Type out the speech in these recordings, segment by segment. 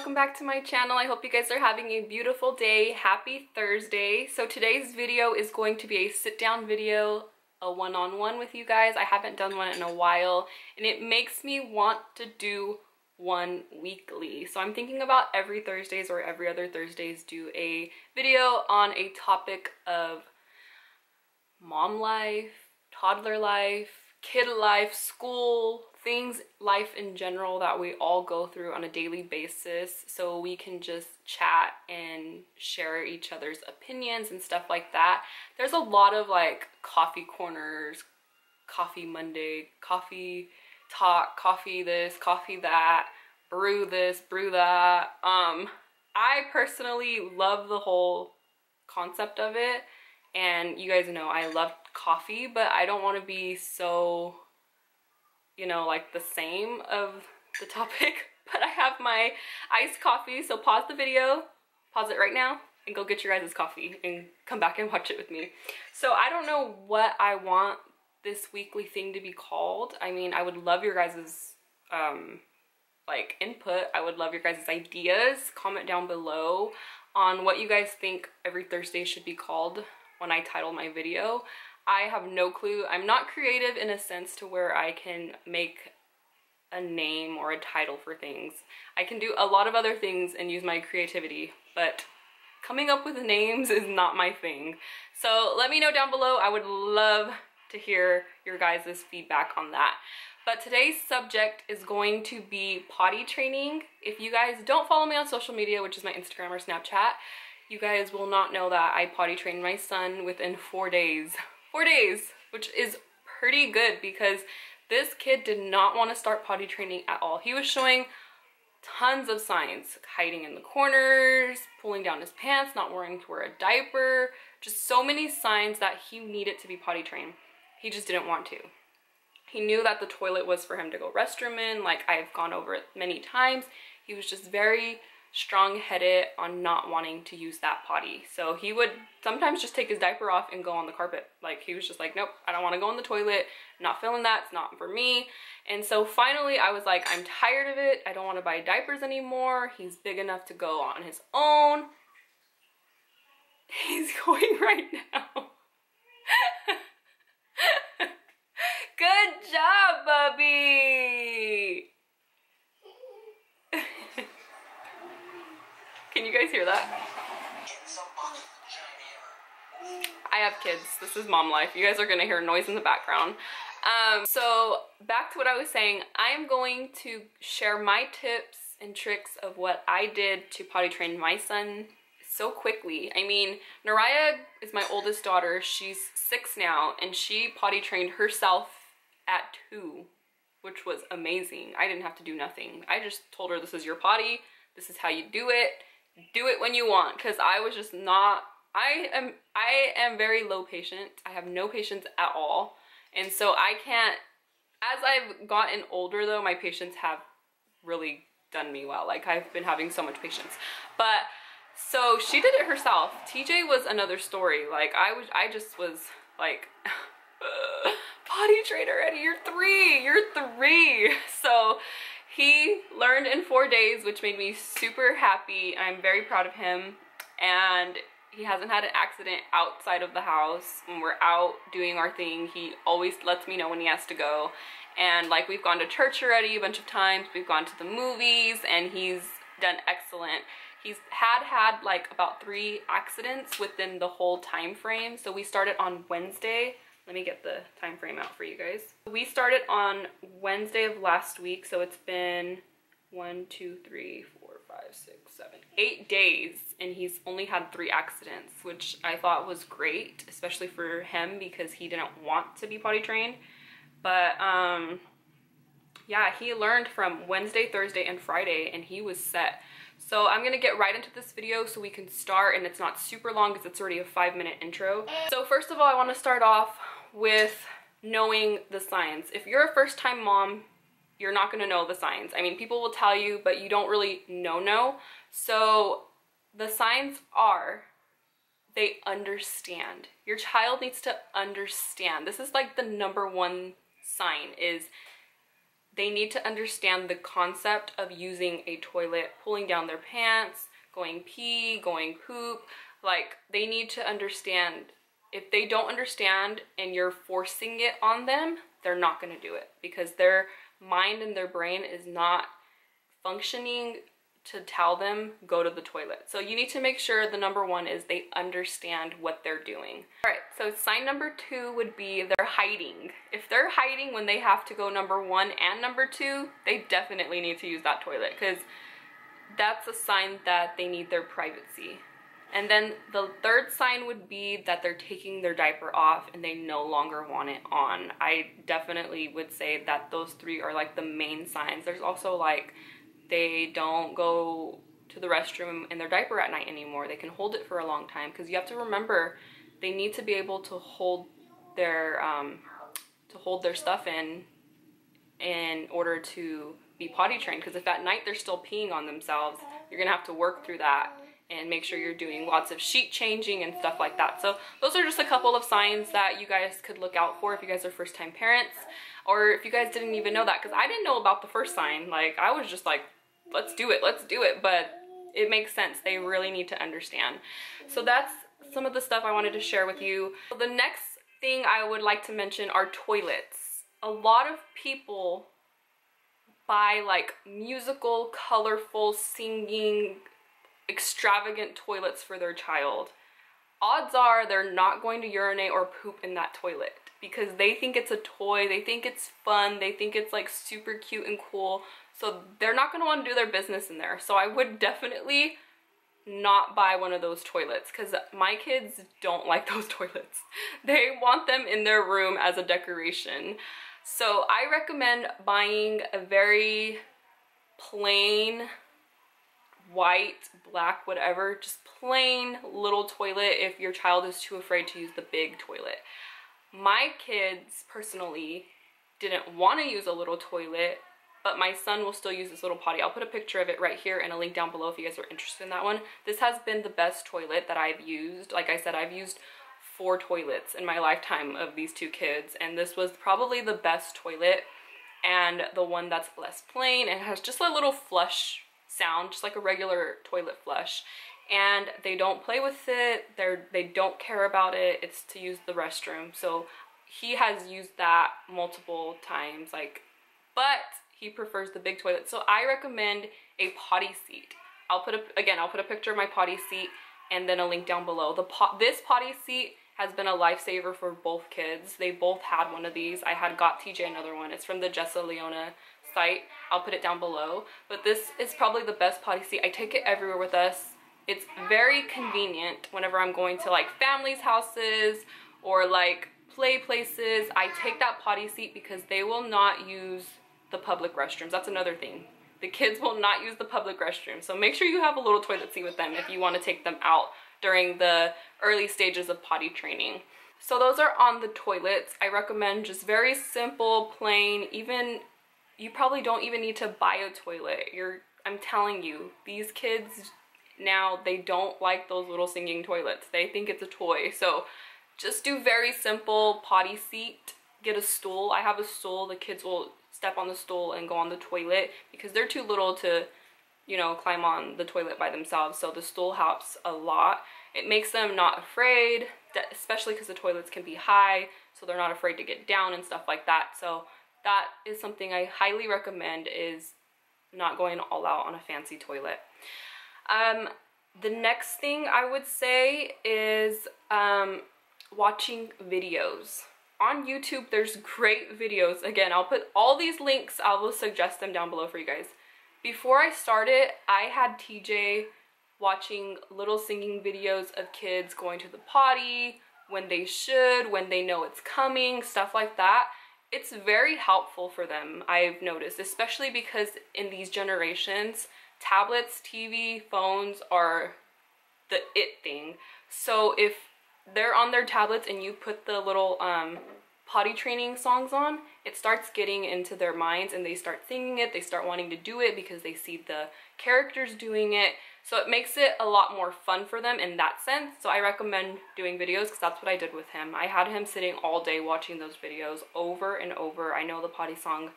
welcome back to my channel. I hope you guys are having a beautiful day. Happy Thursday. So today's video is going to be a sit-down video, a one-on-one with you guys. I haven't done one in a while and it makes me want to do one weekly. So I'm thinking about every Thursdays or every other Thursdays do a video on a topic of mom life, toddler life, kid life, school, things, life in general that we all go through on a daily basis, so we can just chat and share each other's opinions and stuff like that. There's a lot of like coffee corners, coffee Monday, coffee talk, coffee this, coffee that, brew this, brew that. I personally love the whole concept of it, and you guys know I love coffee, but I don't want to be so, you know, like the same of the topic. But I have my iced coffee, so pause the video, pause it right now, and go get your guys' coffee and come back and watch it with me. So I don't know what I want this weekly thing to be called. I mean, I would love your guys' like input. I would love your guys' ideas. Comment down below on what you guys think every Thursday should be called when I title my video. I have no clue. I'm not creative in a sense to where I can make a name or a title for things. I can do a lot of other things and use my creativity, but coming up with names is not my thing. So let me know down below. I would love to hear your guys' feedback on that. But today's subject is going to be potty training. If you guys don't follow me on social media, which is my Instagram or Snapchat, you guys will not know that I potty trained my son within 4 days. 4 days, which is pretty good because this kid did not want to start potty training at all. He was showing tons of signs, hiding in the corners, pulling down his pants, not wanting to wear a diaper, just so many signs that he needed to be potty trained. He just didn't want to. He knew that the toilet was for him to go restroom in, like I've gone over it many times. He was just very strong-headed on not wanting to use that potty. So he would sometimes just take his diaper off and go on the carpet. Like he was just like, nope, I don't want to go in the toilet. I'm not feeling that. It's not for me. And so finally I was like, I'm tired of it. I don't want to buy diapers anymore. He's big enough to go on his own. He's going right now. Good job, Bubby. Can you guys hear that? I have kids. This is mom life. You guys are gonna hear noise in the background. So back to what I was saying, I am going to share my tips and tricks of what I did to potty train my son so quickly. I mean, Naraya is my oldest daughter. She's 6 now, and she potty trained herself at 2, which was amazing. I didn't have to do nothing. I just told her, this is your potty. This is how you do it. Do it when you want, because I was just not, I am very low patient. I have no patience at all, and so I can't, as I've gotten older though, my patience have really done me well. Like I've been having so much patience. But so she did it herself. TJ was another story. Like I just was like potty train already, you're 3. So he learned in 4 days, which made me super happy. I'm very proud of him, and he hasn't had an accident outside of the house. When we're out doing our thing, he always lets me know when he has to go. And like, we've gone to church already a bunch of times, we've gone to the movies, and he's done excellent. He's had like about 3 accidents within the whole time frame. So we started on Wednesday. Let me get the time frame out for you guys. We started on Wednesday of last week, so it's been 1, 2, 3, 4, 5, 6, 7, 8 days, and he's only had 3 accidents, which I thought was great, especially for him because he didn't want to be potty trained. But yeah, he learned from Wednesday, Thursday, and Friday, and he was set. So I'm gonna get right into this video so we can start, and it's not super long because it's already a 5-minute intro. So first of all, I want to start off with knowing the signs. If you're a first-time mom, you're not gonna know the signs. I mean, people will tell you, but you don't really know. So the signs are, they understand. Your child needs to understand. This is like the #1 sign, is they need to understand the concept of using a toilet, pulling down their pants, going pee, going poop. Like, they need to understand. If they don't understand and you're forcing it on them, they're not going to do it, because their mind and their brain is not functioning to tell them go to the toilet. So you need to make sure the number one is they understand what they're doing. All right, so sign number 2 would be they're hiding. If they're hiding when they have to go number 1 and number 2, they definitely need to use that toilet, because that's a sign that they need their privacy. And then the third sign would be that they're taking their diaper off and they no longer want it on. I definitely would say that those 3 are like the main signs. There's also like they don't go to the restroom in their diaper at night anymore. They can hold it for a long time, because you have to remember they need to be able to hold their stuff in order to be potty trained, because if at night they're still peeing on themselves, you're gonna have to work through that and make sure you're doing lots of sheet changing and stuff like that. So those are just a couple of signs that you guys could look out for if you guys are first time parents, or if you guys didn't even know that, because I didn't know about the first sign. Like, I was just like, let's do it, but it makes sense. They really need to understand. So that's some of the stuff I wanted to share with you. The next thing I would like to mention are toilets. A lot of people buy like musical, colorful, singing, extravagant toilets for their child. Odds are they're not going to urinate or poop in that toilet, because they think it's a toy, they think it's fun, they think it's like super cute and cool, so they're not going to want to do their business in there. So I would definitely not buy one of those toilets, because my kids don't like those toilets. They want them in their room as a decoration. So I recommend buying a very plain, white, black, whatever, just plain little toilet if your child is too afraid to use the big toilet. My kids personally didn't want to use a little toilet, but my son will still use this little potty. I'll put a picture of it right here and a link down below if you guys are interested in that one. This has been the best toilet that I've used. Like I said, I've used 4 toilets in my lifetime of these 2 kids, and this was probably the best toilet, and the one that's less plain and has just a little flush sound, just like a regular toilet flush, and they don't play with it, they don't care about it. It's to use the restroom. So he has used that multiple times, like, but he prefers the big toilet. So I recommend a potty seat. I'll put a picture of my potty seat and then a link down below. This potty seat has been a lifesaver for both kids. They both had one of these. I had got TJ another one. It's from the Jessa Leona site. I'll put it down below. But this is probably the best potty seat. I take it everywhere with us. It's very convenient whenever I'm going to like families' houses or like play places. I take that potty seat because they will not use the public restrooms. That's another thing. The kids will not use the public restroom. So make sure you have a little toilet seat with them if you want to take them out during the early stages of potty training. So those are on the toilets. I recommend just very simple, plain, even you probably don't even need to buy a toilet. I'm telling you, these kids now, they don't like those little singing toilets. They think it's a toy. So just do very simple potty seat. Get a stool. I have a stool. The kids will step on the stool and go on the toilet because they're too little to, you know, climb on the toilet by themselves. So the stool helps a lot. It makes them not afraid, especially because the toilets can be high, so they're not afraid to get down and stuff like that. So that is something I highly recommend, is not going all out on a fancy toilet. The next thing I would say is watching videos. On YouTube, there's great videos. Again, I'll put all these links, I will suggest them down below for you guys. Before I started, I had TJ watching little singing videos of kids going to the potty, when they should, when they know it's coming, stuff like that. It's very helpful for them, I've noticed, especially because in these generations, tablets, TV, phones are the it thing. So if they're on their tablets and you put the little potty training songs on, it starts getting into their minds and they start singing it, they start wanting to do it because they see the characters doing it. So it makes it a lot more fun for them in that sense. So I recommend doing videos because that's what I did with him. I had him sitting all day watching those videos over and over. I know the potty song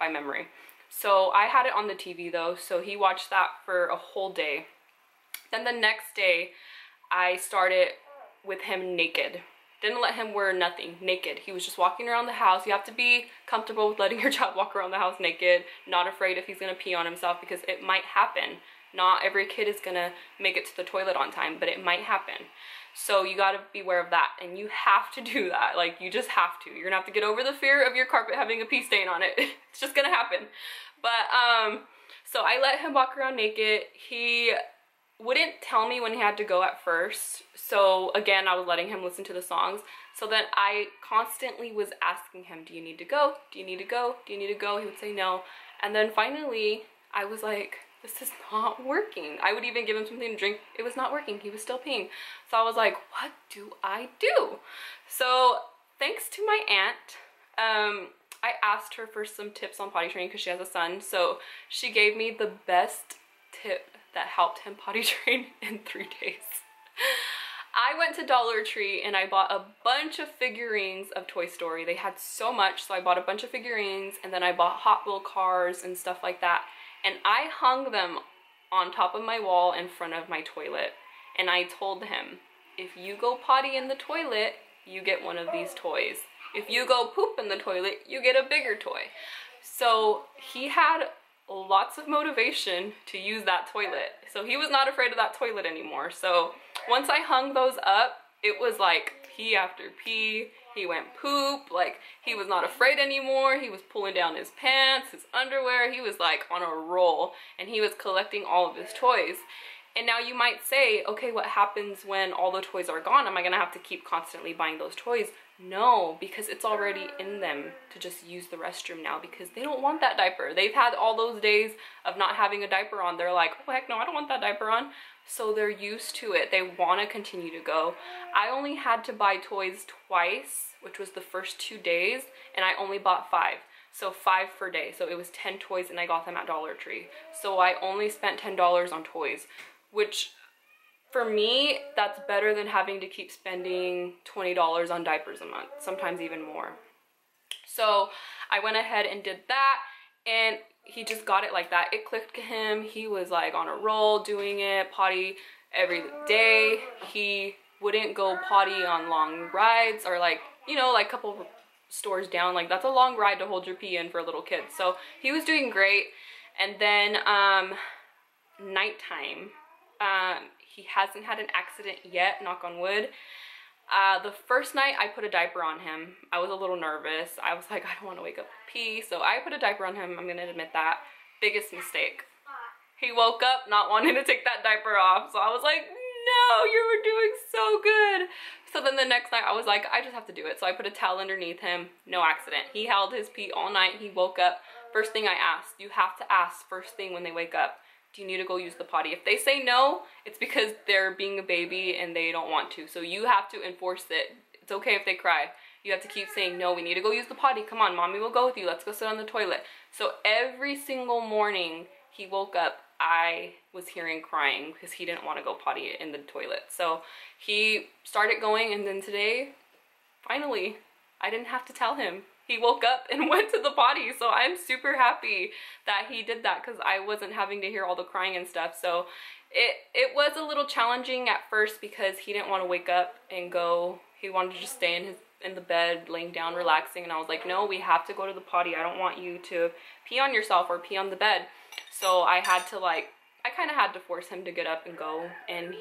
by memory. So I had it on the TV though, so he watched that for a whole day. Then the next day, I started with him naked. Didn't let him wear nothing, naked. He was just walking around the house. You have to be comfortable with letting your child walk around the house naked, not afraid if he's gonna pee on himself, because it might happen. Not every kid is gonna make it to the toilet on time, but it might happen. So you gotta be aware of that, and you have to do that. Like, you just have to. You're gonna have to get over the fear of your carpet having a pee stain on it. It's just gonna happen. But, so I let him walk around naked. He wouldn't tell me when he had to go at first. So again, I was letting him listen to the songs. So then I constantly was asking him, do you need to go? Do you need to go? Do you need to go? He would say no. And then finally, I was like, this is not working. I would even give him something to drink. It was not working. He was still peeing. So I was like, what do I do? So thanks to my aunt, I asked her for some tips on potty training because she has a son. So she gave me the best tip that helped him potty train in 3 days. I went to Dollar Tree and I bought a bunch of figurines of Toy Story. They had so much, so I bought a bunch of figurines, and then I bought Hot Wheel cars and stuff like that. And I hung them on top of my wall in front of my toilet. And I told him, if you go potty in the toilet, you get one of these toys. If you go poop in the toilet, you get a bigger toy. So he had lots of motivation to use that toilet. So he was not afraid of that toilet anymore. So once I hung those up, it was like pee after pee. He went poop. Like, he was not afraid anymore. He was pulling down his pants, his underwear. He was like on a roll, and he was collecting all of his toys. And now you might say, okay, what happens when all the toys are gone? Am I gonna have to keep constantly buying those toys? No, because it's already in them to just use the restroom now, because they don't want that diaper. They've had all those days of not having a diaper on. They're like, oh heck no, I don't want that diaper on. So they're used to it. They want to continue to go. I only had to buy toys twice, which was the first 2 days, and I only bought 5. So 5 per day. So it was 10 toys, and I got them at Dollar Tree. So I only spent $10 on toys, which for me, that's better than having to keep spending $20 on diapers a month, sometimes even more. So I went ahead and did that, and he just got it like that. It clicked to him. He was like on a roll doing it, potty every day. He wouldn't go potty on long rides, or like, you know, like a couple stores down. Like, that's a long ride to hold your pee in for a little kid. So he was doing great. And then nighttime, he hasn't had an accident yet, knock on wood. The first night I put a diaper on him, I was a little nervous. I was like, I don't want to wake up and pee, so I put a diaper on him. I'm gonna admit that. Biggest mistake. He woke up not wanting to take that diaper off, so I was like, no, you were doing so good. So then the next night I was like, I just have to do it. So I put a towel underneath him, no accident. He held his pee all night. He woke up. First thing I asked, you have to ask first thing when they wake up, do you need to go use the potty? If they say no, it's because they're being a baby and they don't want to. So you have to enforce it. It's okay if they cry. You have to keep saying, no, we need to go use the potty. Come on, mommy will go with you. Let's go sit on the toilet. So every single morning he woke up, I was hearing crying because he didn't want to go potty in the toilet. So he started going, and then today, finally, I didn't have to tell him. He woke up and went to the potty. So I'm super happy that he did that, because I wasn't having to hear all the crying and stuff. So it was a little challenging at first because he didn't want to wake up and go. He wanted to just stay in the bed, laying down, relaxing. And I was like, no, we have to go to the potty. I don't want you to pee on yourself or pee on the bed. So I had to I kind of had to force him to get up and go. And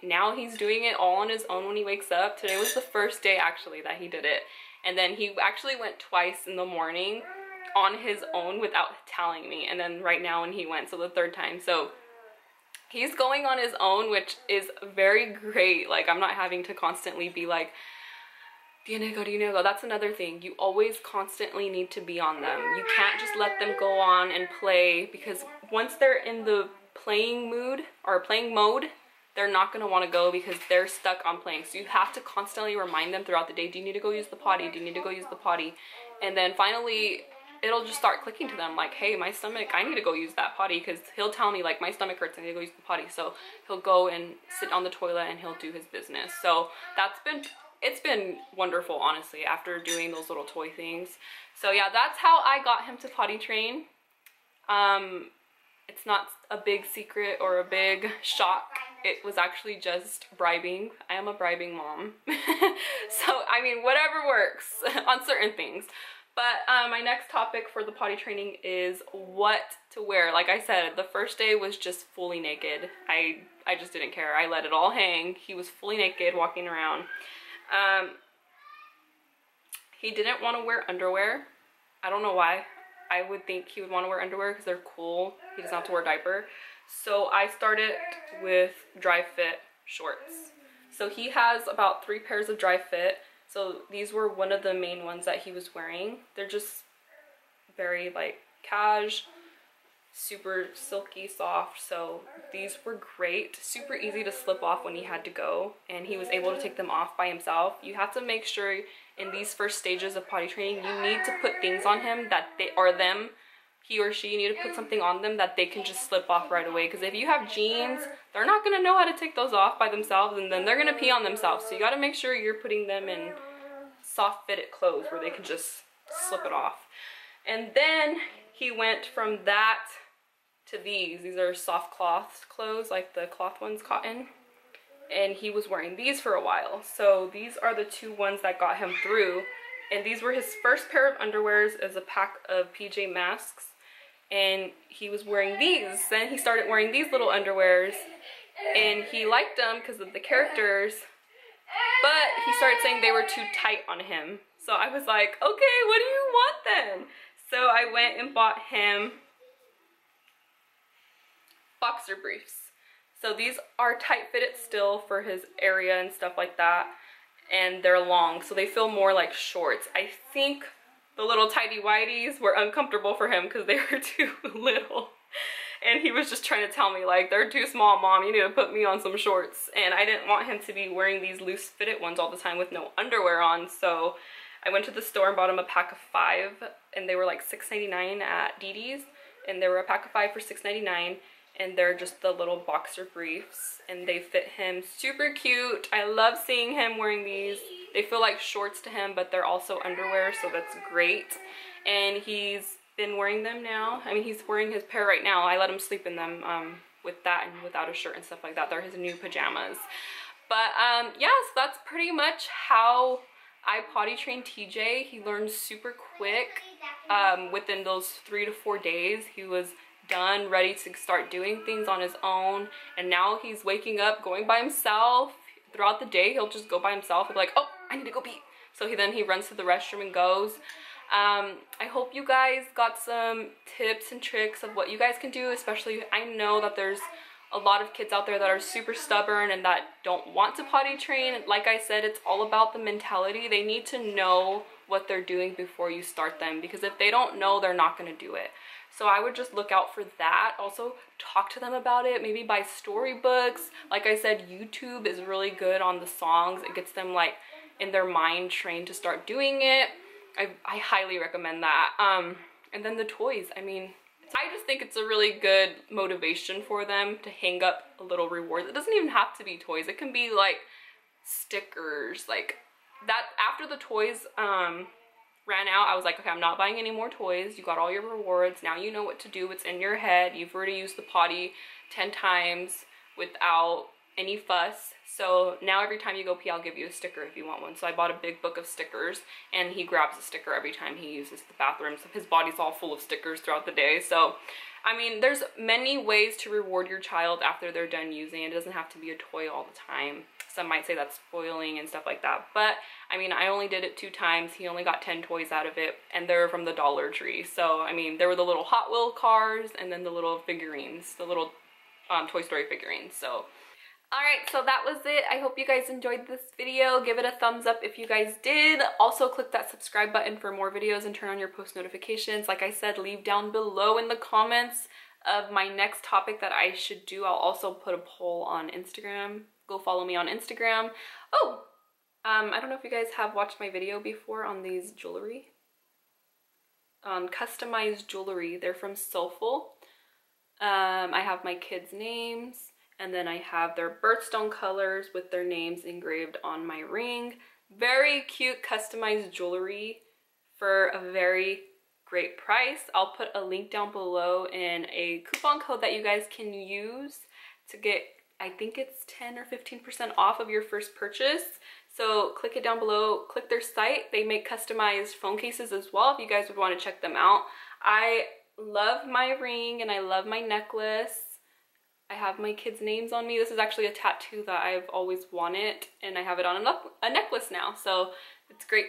now he's doing it all on his own when he wakes up. Today was the first day actually that he did it. And then he actually went twice in the morning on his own without telling me. And then right now when he went, so the third time. So he's going on his own, which is very great. Like, I'm not having to constantly be like, do you need to go, do you need to go? That's another thing. You always constantly need to be on them. You can't just let them go on and play, because once they're in the playing mood or playing mode, they're not going to want to go because they're stuck on playing. So you have to constantly remind them throughout the day, do you need to go use the potty? Do you need to go use the potty? And then finally, it'll just start clicking to them like, hey, my stomach, I need to go use that potty, because he'll tell me like, my stomach hurts, I need to go use the potty. So he'll go and sit on the toilet and he'll do his business. So that's been it's been wonderful, honestly, after doing those little toy things. So yeah, that's how I got him to potty train. It's not a big secret or a big shock. It was actually just bribing. I am a bribing mom. So, I mean, whatever works on certain things. But my next topic for the potty training is what to wear. Like I said, the first day was just fully naked. I just didn't care. I let it all hang. He was fully naked walking around. He didn't want to wear underwear. I don't know why. I would think he would want to wear underwear because they're cool. He doesn't have to wear a diaper. So I started with dry fit shorts. So he has about 3 pairs of dry fit. So these were one of the main ones that he was wearing. They're just very like cash, super silky soft. So these were great, super easy to slip off when he had to go, and he was able to take them off by himself. You have to make sure in these first stages of potty training, you need to put things on him that they are them. He or she, you need to put something on them that they can just slip off right away. Because if you have jeans, they're not going to know how to take those off by themselves, and then they're going to pee on themselves. So you got to make sure you're putting them in soft fitted clothes where they can just slip it off. And then he went from that to these. These are soft cloth clothes, like the cloth ones, cotton. And he was wearing these for a while. So these are the 2 ones that got him through. And these were his first pair of underwears as a pack of PJ Masks. And he was wearing these. Then he started wearing these little underwears. And he liked them because of the characters. But he started saying they were too tight on him. So I was like, okay, what do you want then? So I went and bought him boxer briefs. So these are tight fitted still for his area and stuff like that, and they're long, so they feel more like shorts. I think the little tighty whities were uncomfortable for him because they were too little, and he was just trying to tell me like, they're too small, mom, you need to put me on some shorts. And I didn't want him to be wearing these loose fitted ones all the time with no underwear on. So I went to the store and bought him a pack of 5, and they were like $6.99 at DD's, and they were a pack of 5 for $6.99. And they're just the little boxer briefs, and they fit him super cute. I love seeing him wearing these. They feel like shorts to him, but they're also underwear, so that's great. And he's been wearing them now. I mean, he's wearing his pair right now. I let him sleep in them with that and without a shirt and stuff like that. They're his new pajamas. But yeah, so that's pretty much how I potty trained TJ. He learned super quick. Within those 3 to 4 days, he was done, ready to start doing things on his own. And now he's waking up, going by himself. Throughout the day, he'll just go by himself. He'll be like, oh, I need to go pee. So then he runs to the restroom and goes. I hope you guys got some tips and tricks of what you guys can do, especially I know that there's a lot of kids out there that are super stubborn and that don't want to potty train. Like I said, it's all about the mentality. They need to know what they're doing before you start them, because if they don't know, they're not going to do it. So I would just look out for that. Also, talk to them about it. Maybe buy storybooks. Like I said, YouTube is really good on the songs. It gets them like in their mind trained to start doing it. I highly recommend that. And then the toys. I mean, I just think it's a really good motivation for them to hang up a little reward. It doesn't even have to be toys. It can be like stickers, like that. After the toys ran out, I was like, okay, I'm not buying any more toys. You got all your rewards. Now you know what to do. It's in your head. You've already used the potty 10 times without any fuss. So now every time you go pee, I'll give you a sticker if you want one. So I bought a big book of stickers, and he grabs a sticker every time he uses the bathroom. So his body's all full of stickers throughout the day. So, I mean, there's many ways to reward your child after they're done using. It doesn't have to be a toy all the time. Some might say that's spoiling and stuff like that. But, I mean, I only did it 2 times. He only got 10 toys out of it, and they're from the Dollar Tree. So, I mean, there were the little Hot Wheel cars and then the little figurines, the little Toy Story figurines. So, alright, so that was it. I hope you guys enjoyed this video. Give it a thumbs up if you guys did. Also, click that subscribe button for more videos and turn on your post notifications. Like I said, leave down below in the comments of my next topic that I should do. I'll also put a poll on Instagram. Go follow me on Instagram. Oh, I don't know if you guys have watched my video before on these jewelry. Customized jewelry. They're from Soulful. I have my kids' names, and then I have their birthstone colors with their names engraved on my ring. very cute customized jewelry for a very great price. I'll put a link down below and a coupon code that you guys can use to get, I think it's 10 or 15% off of your first purchase. So click it down below, click their site. They make customized phone cases as well if you guys would want to check them out. I love my ring and I love my necklace. I have my kids' names on me. This is actually a tattoo that I've always wanted, and I have it on a necklace now, so it's great.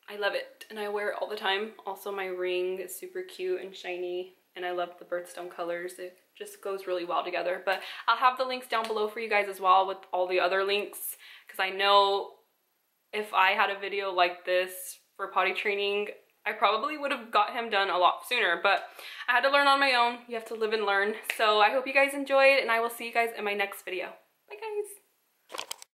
I love it, and I wear it all the time. Also, my ring is super cute and shiny, and I love the birthstone colors. It just goes really well together. But I'll have the links down below for you guys as well with all the other links, because I know if I had a video like this for potty training, I probably would have got him done a lot sooner, but I had to learn on my own. You have to live and learn. So I hope you guys enjoyed, and I will see you guys in my next video. Bye, guys.